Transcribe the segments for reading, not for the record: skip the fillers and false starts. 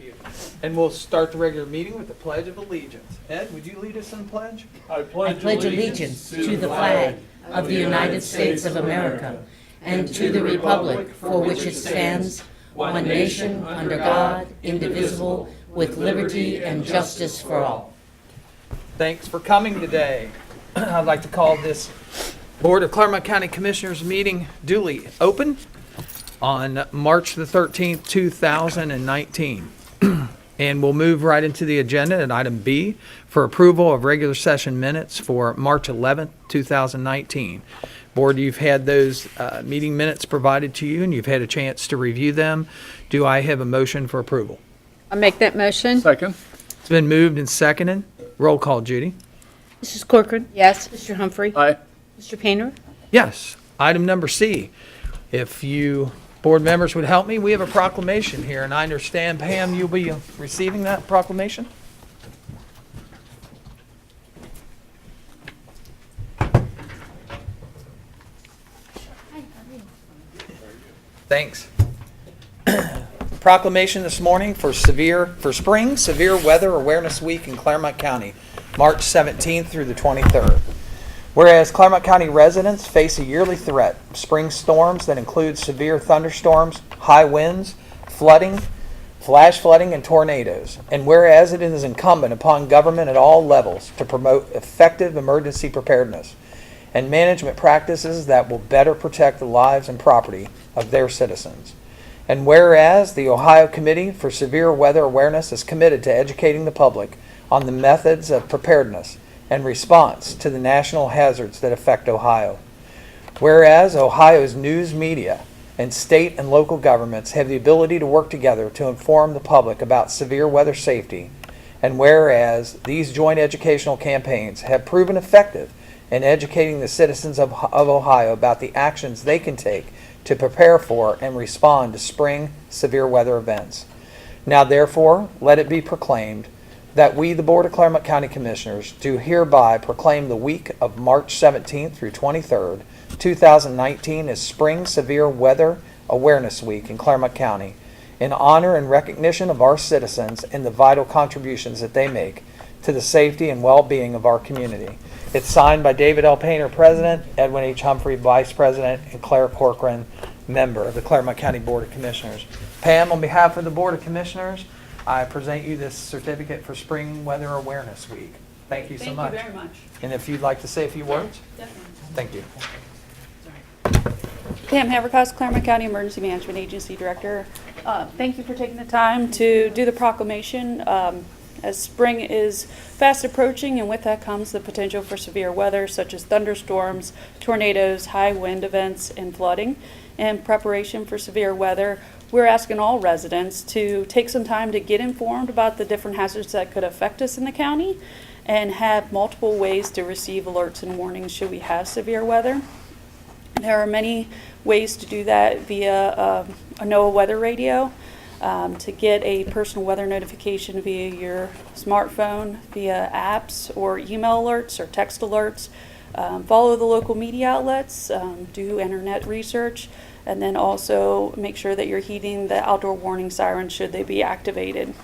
you. And we'll start the regular meeting with the Pledge of Allegiance. Ed, would you lead us in pledge? I pledge allegiance to the flag of the United States of America and to the republic for which it stands, one nation, under God, indivisible, with liberty and justice for all. Thanks for coming today. I'd like to call this Board of Clermont County Commissioners meeting duly open on March the 13th, 2019. And we'll move right into the agenda at item B for approval of regular session minutes for March 11th, 2019. Board, you've had those meeting minutes provided to you and you've had a chance to review them. Do I have a motion for approval? I'll make that motion. Second. It's been moved and seconded. Roll call, Judy. Mrs. Corcoran? Yes. Mr. Humphrey? Aye. Mr. Painter? Yes. Item number C. If you board members would help me, we have a proclamation here, and I understand, Pam, you'll be receiving that proclamation? Thanks. Proclamation this morning for Spring Severe Weather Awareness Week in Clermont County, March 17th through the 23rd. Whereas Clermont County residents face a yearly threat of spring storms that include severe thunderstorms, high winds, flooding, flash flooding, and tornadoes. And whereas it is incumbent upon government at all levels to promote effective emergency preparedness and management practices that will better protect the lives and property of their citizens. And whereas the Ohio Committee for Severe Weather Awareness is committed to educating the public on the methods of preparedness and response to the national hazards that affect Ohio. Whereas Ohio's news media and state and local governments have the ability to work together to inform the public about severe weather safety, and whereas these joint educational campaigns have proven effective in educating the citizens of Ohio about the actions they can take to prepare for and respond to spring severe weather events. Now therefore, let it be proclaimed that we, the Board of Clermont County Commissioners, do hereby proclaim the week of March 17th through 23rd, 2019 as Spring Severe Weather Awareness Week in Clermont County, in honor and recognition of our citizens and the vital contributions that they make to the safety and well-being of our community. It's signed by David L. Painter, President, Edwin H. Humphrey, Vice President, and Claire Corcoran, Member of the Clermont County Board of Commissioners. Pam, on behalf of the Board of Commissioners, I present you this certificate for Spring Weather Awareness Week. Thank you so much. Thank you very much. And if you'd like to say a few words? Definitely. Thank you. Pam Haverkos, Clermont County Emergency Management Agency Director. Thank you for taking the time to do the proclamation. As spring is fast approaching, and with that comes the potential for severe weather such as thunderstorms, tornadoes, high wind events, and flooding. In preparation for severe weather, we're asking all residents to take some time to get informed about the different hazards that could affect us in the county and have multiple ways to receive alerts and warnings should we have severe weather. There are many ways to do that via a NOAA weather radio, to get a personal weather notification via your smartphone, via apps or email alerts or text alerts. Follow the local media outlets, do internet research, and then also make sure that you're heeding the outdoor warning sirens should they be activated.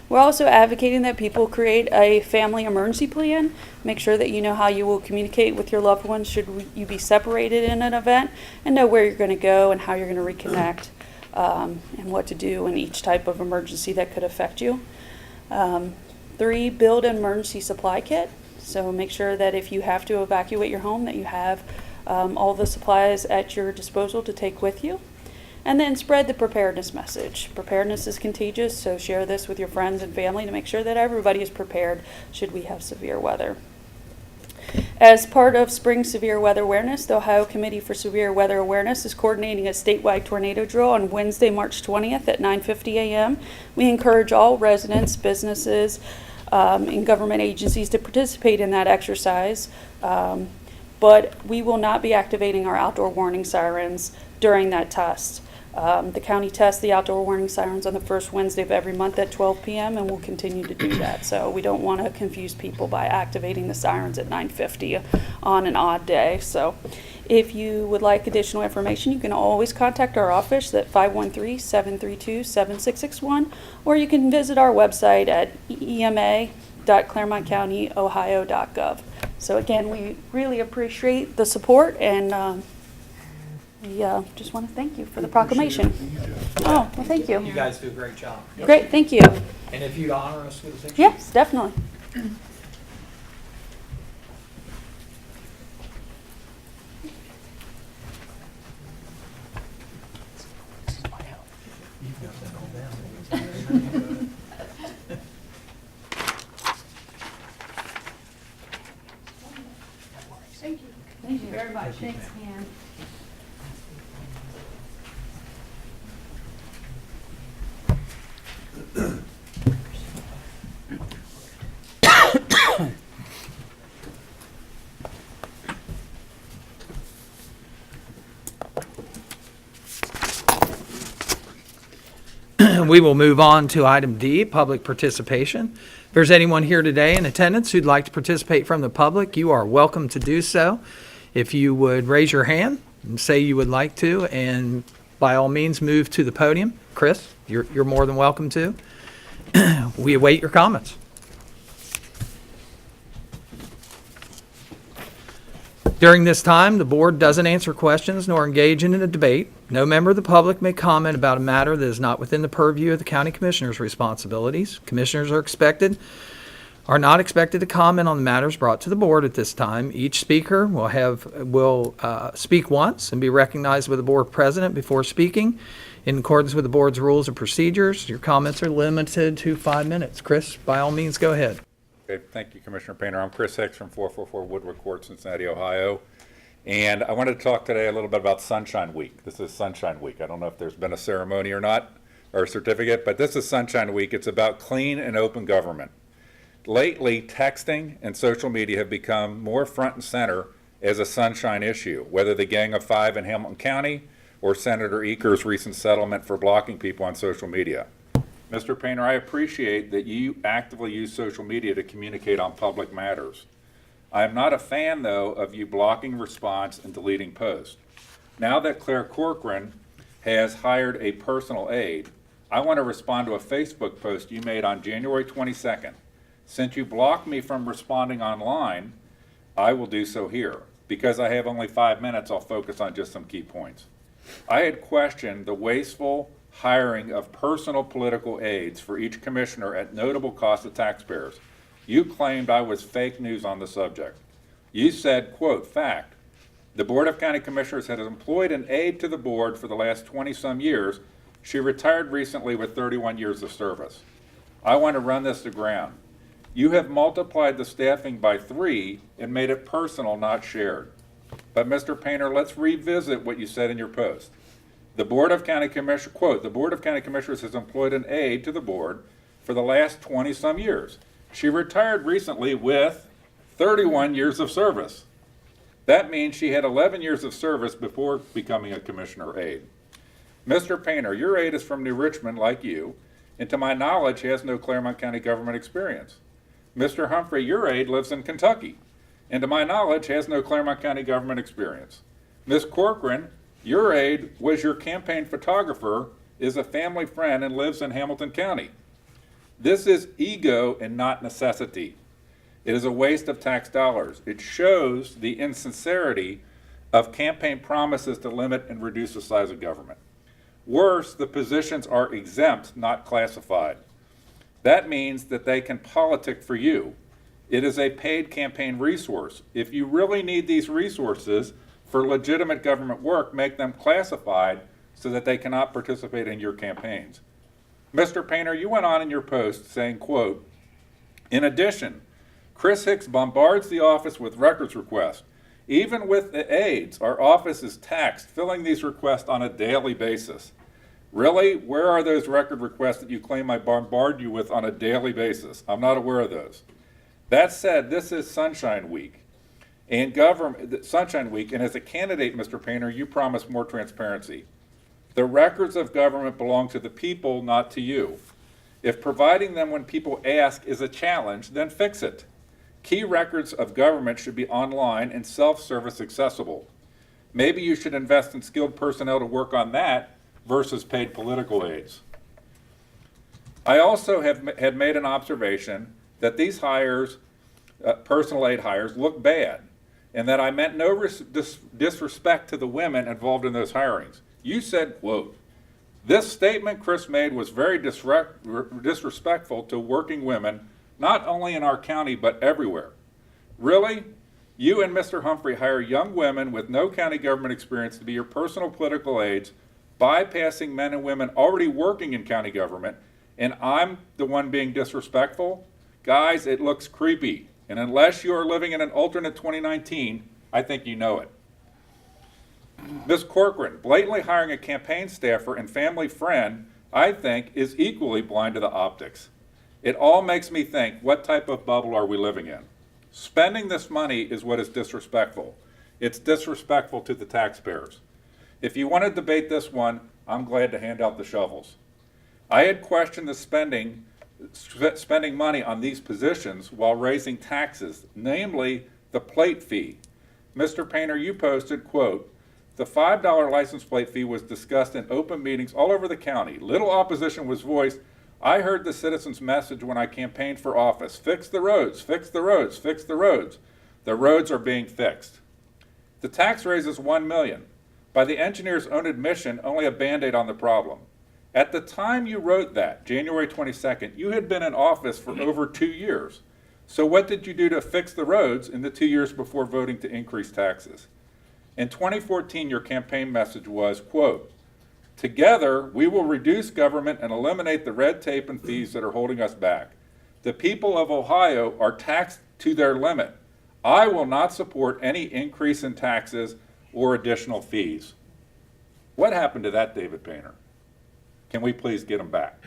We're also advocating that people create a family emergency plan. Make sure that you know how you will communicate with your loved ones should you be separated in an event, and know where you're going to go and how you're going to reconnect, and what to do in each type of emergency that could affect you. 3, build an emergency supply kit. So make sure that if you have to evacuate your home, that you have all the supplies at your disposal to take with you. And then spread the preparedness message. Preparedness is contagious, so share this with your friends and family to make sure that everybody is prepared should we have severe weather. As part of Spring Severe Weather Awareness, the Ohio Committee for Severe Weather Awareness is coordinating a statewide tornado drill on Wednesday, March 20th at 9:50 a.m. We encourage all residents, businesses, and government agencies to participate in that exercise, but we will not be activating our outdoor warning sirens during that test. The county tests the outdoor warning sirens on the first Wednesday of every month at 12 p.m. and we'll continue to do that. So we don't want to confuse people by activating the sirens at 9:50 on an odd day. So If you would like additional information, you can always contact our office at 513-732-7661, or you can visit our website at ema.clermontcountyohio.gov. So again, we really appreciate the support, and we just want to thank you for the proclamation. Oh, well, thank You you. guys do a great job. Great, thank you. And if you'd honor us with a picture? Yes, definitely. Thank you very much. Thanks, Ann. We will move on to item D, public participation. If there's anyone here today in attendance who'd like to participate from the public, you are welcome to do so. If you would raise your hand and say you would like to, and by all means move to the podium. Chris, you're more than welcome to. We await your comments. During this time, the board doesn't answer questions nor engage in a debate. No member of the public may comment about a matter that is not within the purview of the county commissioner's responsibilities. Commissioners are not expected to comment on the matters brought to the board at this time. Each speaker will speak once and be recognized by the board president before speaking. In accordance with the board's rules and procedures, your comments are limited to 5 minutes. Chris, by all means, go ahead. Okay, thank you, Commissioner Painter. I'm Chris Hicks from 444 Woodward Court, Cincinnati, Ohio. And I wanted to talk today a little bit about Sunshine Week. This is Sunshine Week. I don't know if there's been a ceremony or not, or a certificate, but this is Sunshine Week. It's about clean and open government. Lately, texting and social media have become more front and center as a sunshine issue, whether the Gang of Five in Hamilton County or Senator Eaker's recent settlement for blocking people on social media. Mr. Painter, I appreciate that you actively use social media to communicate on public matters. I am not a fan, though, of you blocking response and deleting posts. Now that Claire Corcoran has hired a personal aide, I want to respond to a Facebook post you made on January 22nd. Since you blocked me from responding online, I will do so here. Because I have only 5 minutes, I'll focus on just some key points. I had questioned the wasteful hiring of personal political aides for each commissioner at notable cost to taxpayers. You claimed I was fake news on the subject. You said, quote, fact, the Board of County Commissioners has employed an aide to the board for the last 20-some years. She retired recently with 31 years of service. I want to run this to ground. You have multiplied the staffing by 3 and made it personal, not shared. But Mr. Painter, let's revisit what you said in your post. The Board of County Commissioners, quote, the Board of County Commissioners has employed an aide to the board for the last 20-some years. She retired recently with 31 years of service. That means she had 11 years of service before becoming a commissioner aide. Mr. Painter, your aide is from New Richmond like you, and to my knowledge has no Clermont County government experience. Mr. Humphrey, your aide lives in Kentucky, and to my knowledge has no Clermont County government experience. Ms. Corcoran, your aide was your campaign photographer, is a family friend, and lives in Hamilton County. This is ego and not necessity. It is a waste of tax dollars. It shows the insincerity of campaign promises to limit and reduce the size of government. Worse, the positions are exempt, not classified. That means that they can politic for you. It is a paid campaign resource. If you really need these resources for legitimate government work, make them classified so that they cannot participate in your campaigns. Mr. Painter, you went on in your post saying, quote, in addition, Chris Hicks bombards the office with records requests. Even with the aides, our office is taxed, filling these requests on a daily basis. Really? Where are those record requests that you claim I bombard you with on a daily basis? I'm not aware of those. That said, this is Sunshine Week. And Sunshine Week, and as a candidate, Mr. Painter, you promised more transparency. The records of government belong to the people, not to you. If providing them when people ask is a challenge, then fix it. Key records of government should be online and self-service accessible. Maybe you should invest in skilled personnel to work on that versus paid political aides. I also had made an observation that these hires, personal aid hires, look bad, and that I meant no disrespect to the women involved in those hirings. You said, quote, "This statement Chris made was very disrespectful to working women, not only in our county, but everywhere." Really? You and Mr. Humphrey hire young women with no county government experience to be your personal political aides, bypassing men and women already working in county government, and I'm the one being disrespectful? Guys, it looks creepy. And unless you are living in an alternate 2019, I think you know it. Ms. Corcoran, blatantly hiring a campaign staffer and family friend, I think, is equally blind to the optics. It all makes me think, what type of bubble are we living in? Spending this money is what is disrespectful. It's disrespectful to the taxpayers. If you want to debate this one, I'm glad to hand out the shovels. I had questioned the spending money on these positions while raising taxes, namely the plate fee. Mr. Painter, you posted, quote, "The $5 license plate fee was discussed in open meetings all over the county. Little opposition was voiced. I heard the citizens' message when I campaigned for office. Fix the roads, fix the roads, fix the roads. The roads are being fixed. The tax raise is $1 million. By the engineer's own admission, only a Band-Aid on the problem. At the time you wrote that, January 22nd, you had been in office for over 2 years. So what did you do to fix the roads in the 2 years before voting to increase taxes? In 2014, your campaign message was, quote, "Together, we will reduce government and eliminate the red tape and fees that are holding us back. The people of Ohio are taxed to their limit. I will not support any increase in taxes or additional fees." What happened to that, David Painter? Can we please get them back?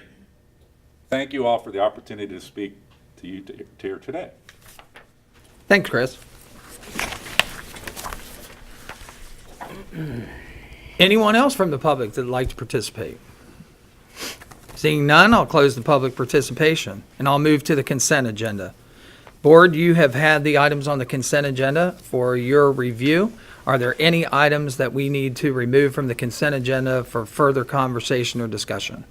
Thank you all for the opportunity to speak to you here today. Thanks, Chris. Anyone else from the public that'd like to participate? Seeing none, I'll close the public participation, and I'll move to the consent agenda. Board, you have had the items on the consent agenda for your review. Are there any items that we need to remove from the consent agenda for further conversation or discussion?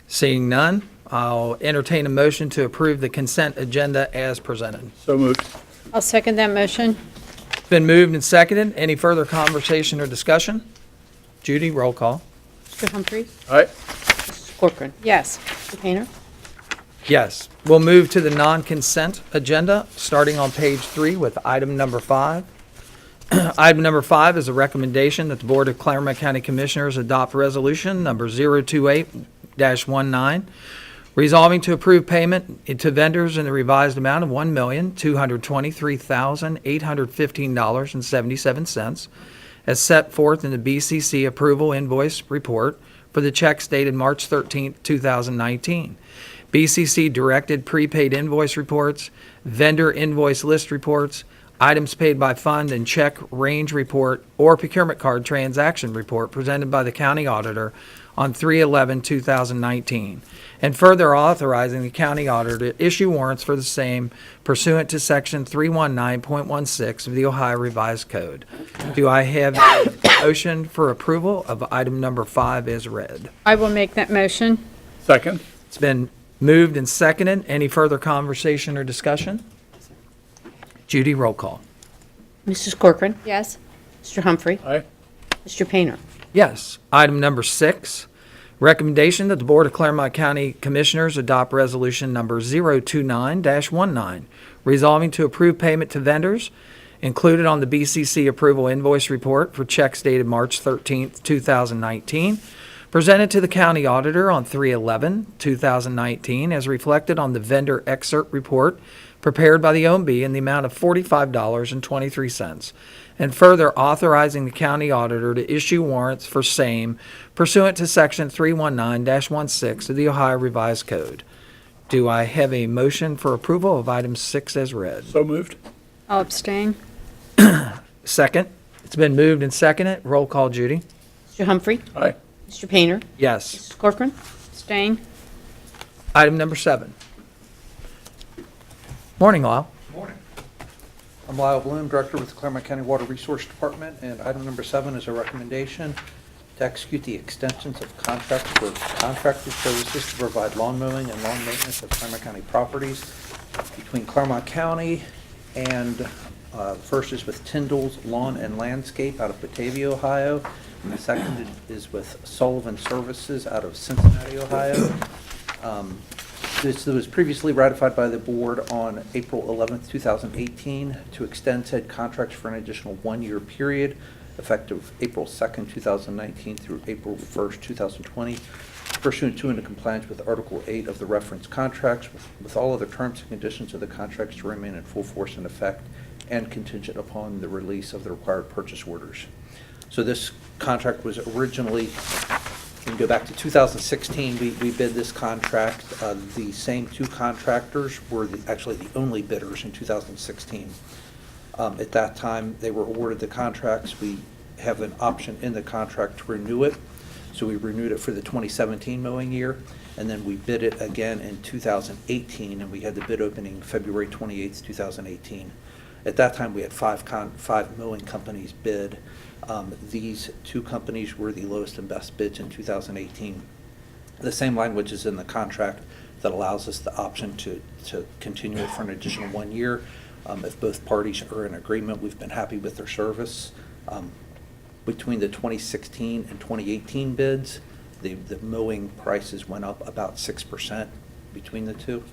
Seeing none, I'll entertain a motion to approve the consent agenda as presented. So moved. I'll second that motion. It's been moved and seconded. Any further conversation or discussion? Judy, roll call. Mr. Humphrey? Aye. Mrs. Corcoran? Yes. Mr. Painter? Yes. We'll move to the non-consent agenda, starting on page 3 with item number 5. Item number 5 is a recommendation that the Board of Clermont County Commissioners adopt resolution number 028-19, resolving to approve payment to vendors in the revised amount of $1,223,815.77 as set forth in the BCC approval invoice report for the checks dated March 13, 2019. BCC directed prepaid invoice reports, vendor invoice list reports, items paid by fund and check range report, or procurement card transaction report presented by the county auditor on 3/11/2019, and further authorizing the county auditor to issue warrants for the same pursuant to section 319.16 of the Ohio Revised Code. Do I have a motion for approval of item number 5 as read? I will make that motion. Second. It's been moved and seconded. Any further conversation or discussion? Judy, roll call. Mrs. Corcoran? Yes. Mr. Humphrey? Aye. Mr. Painter? Yes. Item number 6, recommendation that the Board of Clermont County Commissioners adopt resolution number 029-19, resolving to approve payment to vendors included on the BCC approval invoice report for checks dated March 13, 2019, presented to the county auditor on 3/11/2019 as reflected on the vendor excerpt report prepared by the OMB in the amount of $45.23, and further authorizing the county auditor to issue warrants for same pursuant to section 319-16 of the Ohio Revised Code. Do I have a motion for approval of item 6 as read? So moved. I'll abstain. Second. It's been moved and seconded. Roll call, Judy. Mr. Humphrey? Aye. Mr. Painter? Yes. Mrs. Corcoran? Abstain. Item number 7. Morning, all. Morning. I'm Lyle Bloom, Director with the Clermont County Water Resource Department, and item number 7 is a recommendation to execute the extensions of contracts for contracted services to provide lawn mowing and lawn maintenance of Clermont County properties between Clermont County and first is with Tyndall's Lawn and Landscape out of Batavia, Ohio, and the second is with Sullivan Services out of Cincinnati, Ohio. This was previously ratified by the board on April 11th, 2018, to extend said contracts for an additional one-year period, effective April 2nd, 2019 through April 1st, 2020, pursuant to and in compliance with Article 8 of the reference contracts, with all other terms and conditions of the contracts to remain in full force and effect, and contingent upon the release of the required purchase orders. So this contract was originally, we can go back to 2016, we bid this contract. The same two contractors were actually the only bidders in 2016. At that time, they were awarded the contracts. We have an option in the contract to renew it. So we renewed it for the 2017 mowing year, and then we bid it again in 2018, and we had the bid opening February 28th, 2018. At that time, we had five mowing companies bid. These two companies were the lowest and best bids in 2018. The same language is in the contract that allows us the option to continue it for an additional 1 year. If both parties are in agreement, we've been happy with their service. Between the 2016 and 2018 bids, the mowing prices went up about 6% between the two.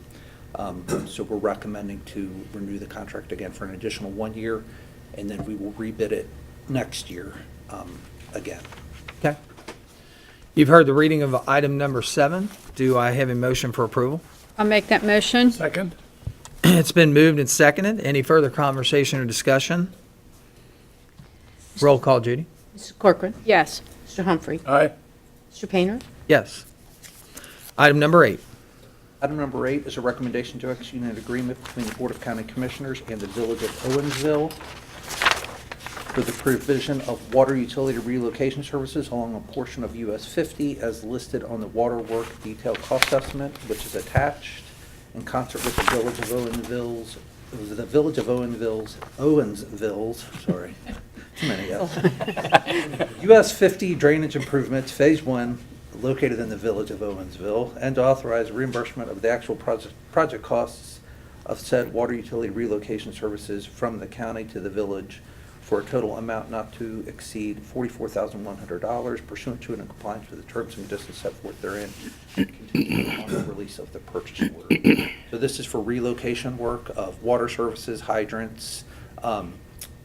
So we're recommending to renew the contract again for an additional 1 year, and then we will rebid it next year again. Okay. You've heard the reading of item number 7. Do I have a motion for approval? I'll make that motion. Second. It's been moved and seconded. Any further conversation or discussion? Roll call, Judy. Mrs. Corcoran. Yes. Mr. Humphrey. Aye. Mr. Painter. Yes. Item number 8. Item number 8 is a recommendation to execute an agreement between the Board of County Commissioners and the Village of Owensville for the provision of water utility relocation services along a portion of US 50 as listed on the water work detailed cost estimate, which is attached in concert with the Village of Owensville's, sorry, too many F's. US 50 drainage improvements, Phase 1, located in the Village of Owensville, and to authorize reimbursement of the actual project costs of said water utility relocation services from the county to the village for a total amount not to exceed $44,100 pursuant to and in compliance with the terms and conditions set forth therein, and contingent on the release of the purchase order. So this is for relocation work of water services, hydrants,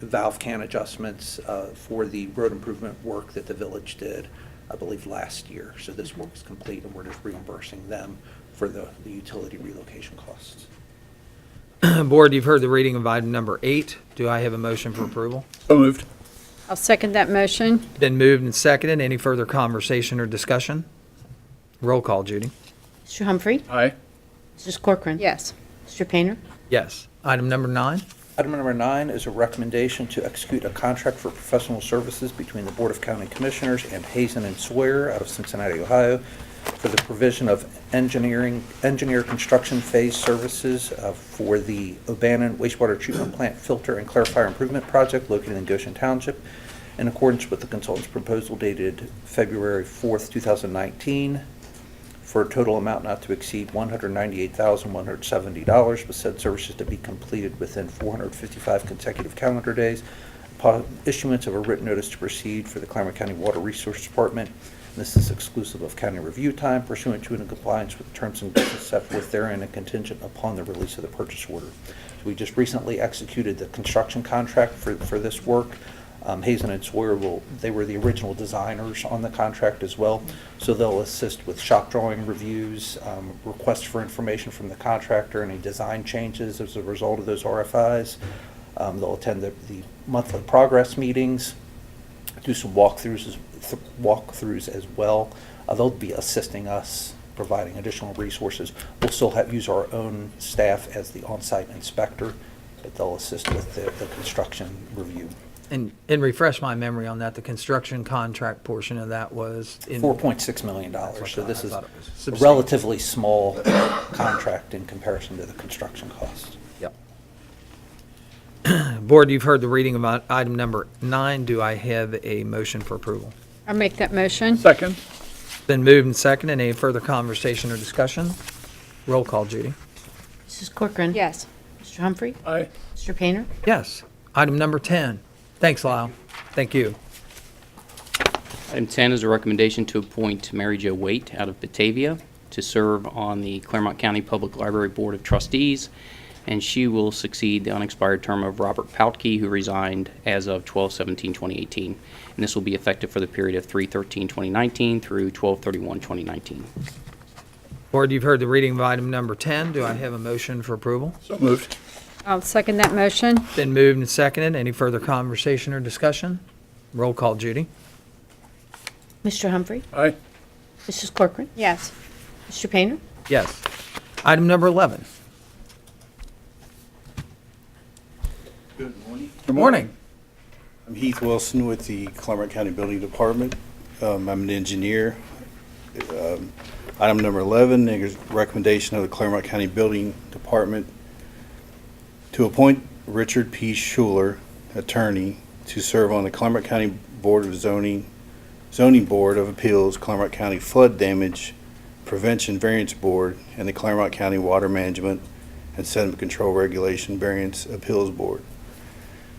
valve can adjustments for the road improvement work that the village did, I believe, last year. So this work is complete, and we're just reimbursing them for the utility relocation costs. Board, you've heard the reading of item number 8. Do I have a motion for approval? So moved. I'll second that motion. Been moved and seconded. Any further conversation or discussion? Roll call, Judy. Mr. Humphrey. Aye. Mrs. Corcoran. Yes. Mr. Painter. Yes. Item number 9. Item number 9 is a recommendation to execute a contract for professional services between the Board of County Commissioners and Hazen and Sawyer out of Cincinnati, Ohio, for the provision of engineer construction phase services for the Obannon wastewater treatment plant filter and clarifier improvement project located in Goshen Township, in accordance with the consultant's proposal dated February 4th, 2019, for a total amount not to exceed $198,170, with said services to be completed within 455 consecutive calendar days upon issuance of a written notice to proceed for the Clermont County Water Resource Department. This is exclusive of county review time, pursuant to and in compliance with terms and conditions set forth therein, and contingent upon the release of the purchase order. So we just recently executed the construction contract for this work. Hazen and Sawyer they were the original designers on the contract as well, so they'll assist with shop drawing reviews, requests for information from the contractor, any design changes as a result of those RFIs. They'll attend the monthly progress meetings, do some walkthroughs as well. They'll be assisting us, providing additional resources. We'll still use our own staff as the on-site inspector, but they'll assist with the construction review. And refresh my memory on that, the construction contract portion of that was in $4.6 million. So this I is thought it was a substantial. relatively small contract in comparison to the construction cost. Yep. Board, you've heard the reading of item number 9. Do I have a motion for approval? I'll make that motion. Second. Been moved and seconded. Any further conversation or discussion? Roll call, Judy. Mrs. Corcoran. Yes. Mr. Humphrey. Aye. Mr. Painter. Yes. Item number 10. Thanks, Lyle. Thank you. Item 10 is a recommendation to appoint Mary Jo Waite out of Batavia to serve on the Clermont County Public Library Board of Trustees, and she will succeed the unexpired term of Robert Pautke, who resigned as of 12/17/2018. And this will be effective for the period of 3/13/2019 through 12/31/2019. Board, you've heard the reading of item number 10. Do I have a motion for approval? So moved. I'll second that motion. Been moved and seconded. Any further conversation or discussion? Roll call, Judy. Mr. Humphrey. Aye. Mrs. Corcoran. Yes. Mr. Painter. Yes. Item number 11. Good morning. Good morning. I'm Heath Wilson with the Clermont County Building Department. I'm an engineer. Item number 11 is recommendation of the Clermont County Building Department to appoint Richard P. Schuler, attorney, to serve on the Clermont County Board of Zoning Board of Appeals, Clermont County Flood Damage Prevention Variance Board, and the Clermont County Water Management and Sediment Control Regulation Variance Appeals Board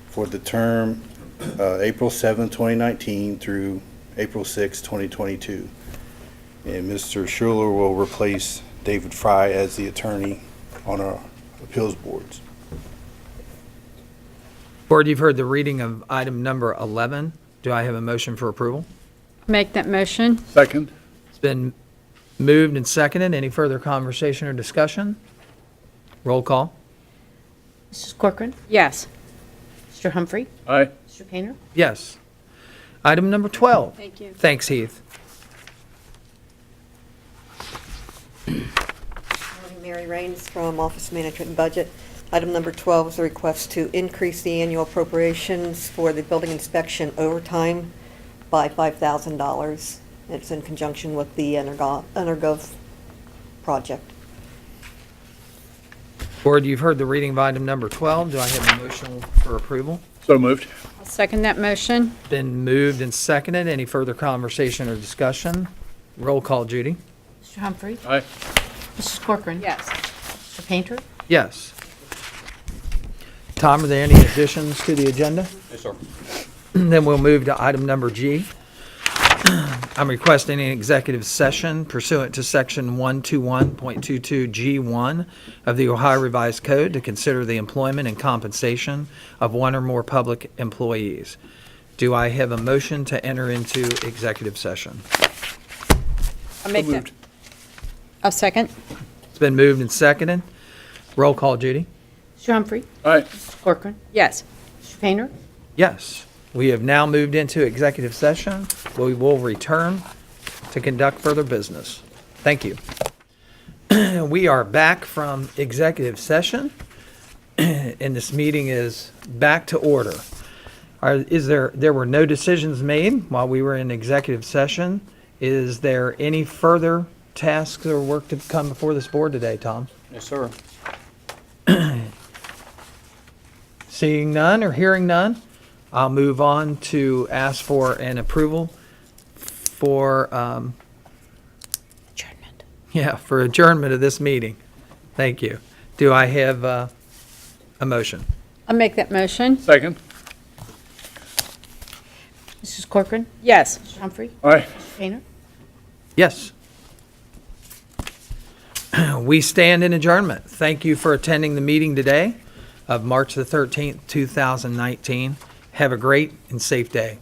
for the term April 7, 2019 through April 6, 2022. And Mr. Schuler will replace David Fry as the attorney on our appeals boards. Board, you've heard the reading of item number 11. Do I have a motion for approval? Make that motion. Second. It's been moved and seconded. Any further conversation or discussion? Roll call. Mrs. Corcoran. Yes. Mr. Humphrey. Aye. Mr. Painter. Yes. Item number 12. Thank you. Thanks, Heath. Morning, Mary Raines from Office Management and Budget. Item number 12 is a request to increase the annual appropriations for the building inspection overtime by $5,000. It's in conjunction with the Energov project. Board, you've heard the reading of item number 12. Do I have a motion for approval? So moved. I'll second that motion. Been moved and seconded. Any further conversation or discussion? Roll call, Judy. Mr. Humphrey. Aye. Mrs. Corcoran. Yes. Mr. Painter. Yes. Tom, are there any additions to the agenda? Yes, sir. Then we'll move to item number G. I'm requesting an executive session pursuant to Section 121.22G1 of the Ohio Revised Code to consider the employment and compensation of one or more public employees. Do I have a motion to enter into executive session? I'll make that. I'll second. It's been moved and seconded. Roll call, Judy. Mr. Humphrey. Aye. Mrs. Corcoran. Yes. Mr. Painter. Yes. We have now moved into executive session. We will return to conduct further business. Thank you. We are back from executive session, and this meeting is back to order. There were no decisions made while we were in executive session. Is there any further tasks or work to come before this board today, Tom? Yes, sir. Seeing none or hearing none, I'll move on to ask for an approval for, Adjournment. for adjournment of this meeting. Thank you. Do I have a motion? I'll make that motion. Second. Mrs. Corcoran. Yes. Mr. Humphrey. Aye. Mr. Painter. Yes. We stand in adjournment. Thank you for attending the meeting today of March the 13th, 2019. Have a great and safe day.